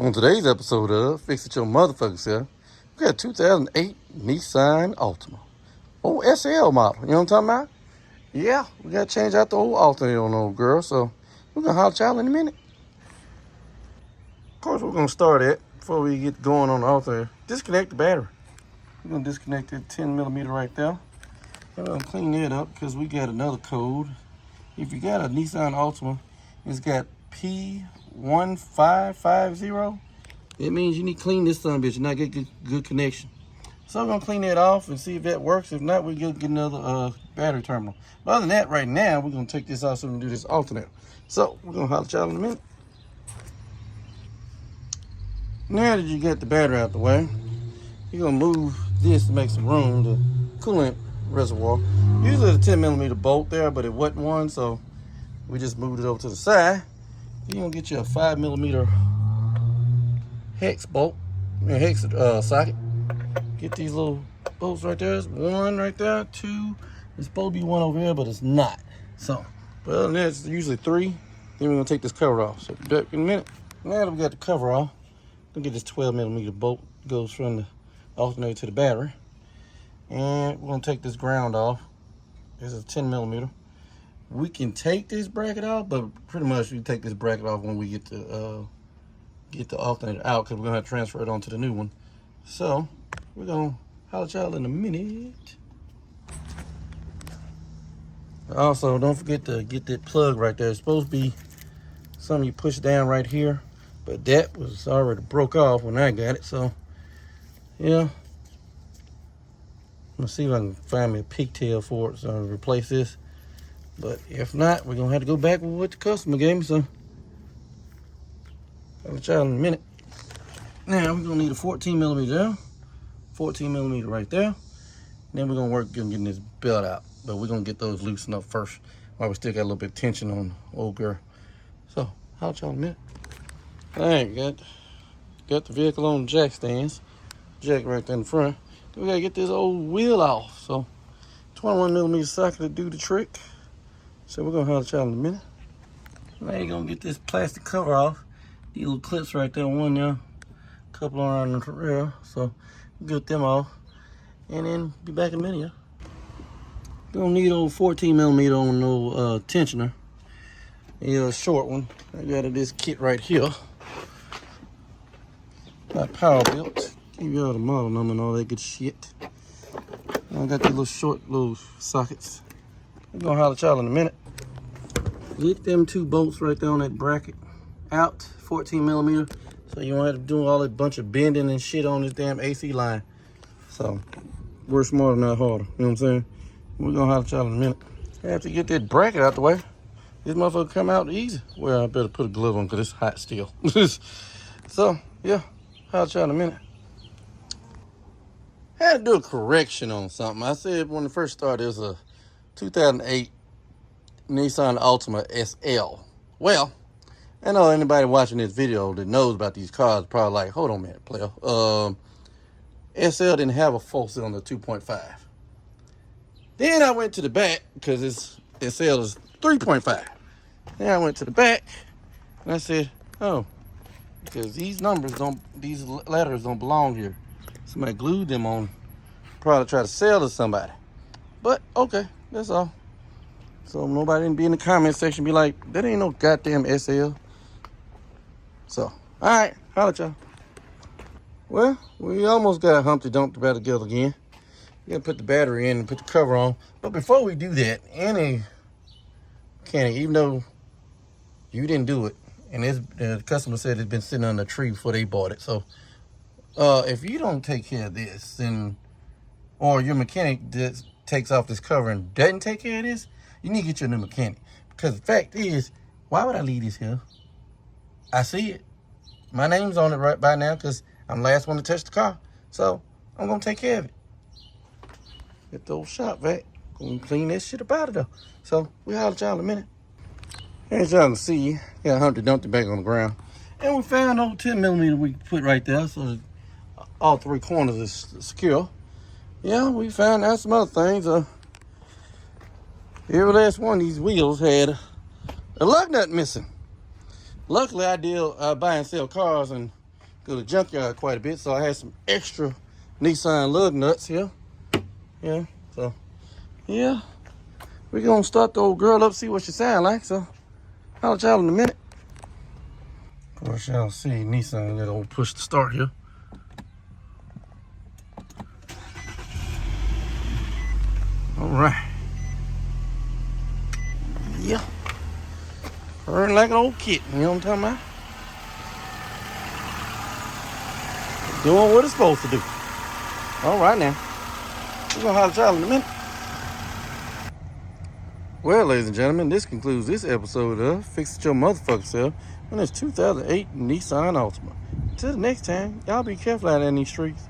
On today's episode of Fix It Your Motherfucker Self, we got a 2008 Nissan Altima. Old SL model, you know what I'm talking about? Yeah, we got to change out the old alternator on the old girl, so we're going to holler at y'all in a minute. Of course, we're going to start it before we get going on the alternator. Disconnect the battery. We're going to disconnect that 10mm right there. I'm going to clean that up because we got another code. If you got a Nissan Altima, it's got P1550. It means you need to clean this son of a bitch and not get good connection. So I'm gonna clean that off and see if that works. If not, we're gonna get another battery terminal. But other than that, right now, we're gonna take this out so we can do this alternator. So we're gonna holler at y'all in a minute. Now that you got the battery out the way, you're gonna move this to make some room, the coolant reservoir. Usually it's a 10mm bolt there, but it wasn't one, so we just moved it over to the side. You're gonna get you a 5mm hex bolt, hex socket. Get these little bolts right there. There's one right there, two. There's supposed to be one over here, but it's not. So, but other than that, it's usually three. Then we're gonna take this cover off. So, back in a minute. Now that we got the cover off, we're gonna get this 12mm bolt. Goes from the alternator to the battery. And we're gonna take this ground off. This is 10mm. We can take this bracket off, but pretty much we take this bracket off when we get the alternator out, because we're gonna have to transfer it onto the new one. So we're gonna holler at y'all in a minute. Also, don't forget to get that plug right there. It's supposed to be something you push down right here, but that was already broke off when I got it. So yeah, let's see if I can find me a pigtail for it so I can replace this. But if not, we're gonna have to go back with what the customer gave me. So I'll let y'all in a minute. Now we're gonna need a 14mm there, 14mm right there. Then we're gonna work on getting this belt out. But we're gonna get those loosened up first while we still got a little bit of tension on the old girl. So I'll let y'all in a minute. All right, got the vehicle on jack stands. Jack right there in the front. Then we gotta get this old wheel off. So 21mm socket to do the trick. So we're gonna holler at y'all in a minute. Now you're gonna get this plastic cover off. These little clips right there, one there, a couple around the rear. So get them off, and then be back in a minute. Yeah. You're gonna need old 14mm on no tensioner. Yeah, a short one. I got this kit right here. My power built. Give you all the model number and all that good shit. I got these little short little sockets. We're gonna holler at y'all in a minute. Get them two bolts right there on that bracket out, 14mm, so you won't have to do all that bunch of bending and shit on this damn AC line. So we're smarter, not harder. You know what I'm saying? We're gonna holler at y'all in a minute. After you get that bracket out the way, this motherfucker come out easy. Well, I better put a glove on because it's hot still. So yeah, holler at y'all in a minute. Had to do a correction on something. I said when it first started, it was a 2008 Nissan Altima SL. Well, I know anybody watching this video that knows about these cars probably like, hold on a minute, player. SL didn't have a 4-cylinder 2.5. Then I went to the back because this SL is 3.5. Then I went to the back and I said, oh, because these letters don't belong here. Somebody glued them on, probably try to sell to somebody. But okay, that's all. So nobody didn't be in the comment section be like, that ain't no goddamn SL. So, all right, holla at y'all. Well, we almost got Humpty Dumpty back together again. You gotta put the battery in and put the cover on. But before we do that, any mechanic, even though you didn't do it, and the customer said it's been sitting on the tree before they bought it. So, if you don't take care of this, or your mechanic just takes off this cover and doesn't take care of this, you need to get you a new mechanic. Because the fact is, why would I leave this here? I see it. My name's on it right by now because I'm the last one to touch the car. So I'm going to take care of it. Get the old shop vac. Gonna clean that shit up out of there. So we'll holler at y'all in a minute. As y'all can see, got Humpty Dumpty back on the ground. And we found old 10mm we put right there so all three corners is secure. Yeah, we found out some other things. Every last one of these wheels had a lug nut missing. Luckily, I buy and sell cars, and go to the junkyard quite a bit, so I had some extra Nissan lug nuts here. Yeah, so yeah, we're gonna start the old girl up, see what she sound like. So I'll let y'all in a minute. Of course, y'all see Nissan that old push to start here. All right. Yeah. Burn like an old kitten, you know what I'm talking about? Doing what it's supposed to do. All right now. We're gonna holler at y'all in a minute. Well, ladies and gentlemen, this concludes this episode of Fix It Your Motherfucking Self on this 2008 Nissan Altima. Until the next time, y'all be careful out in these streets.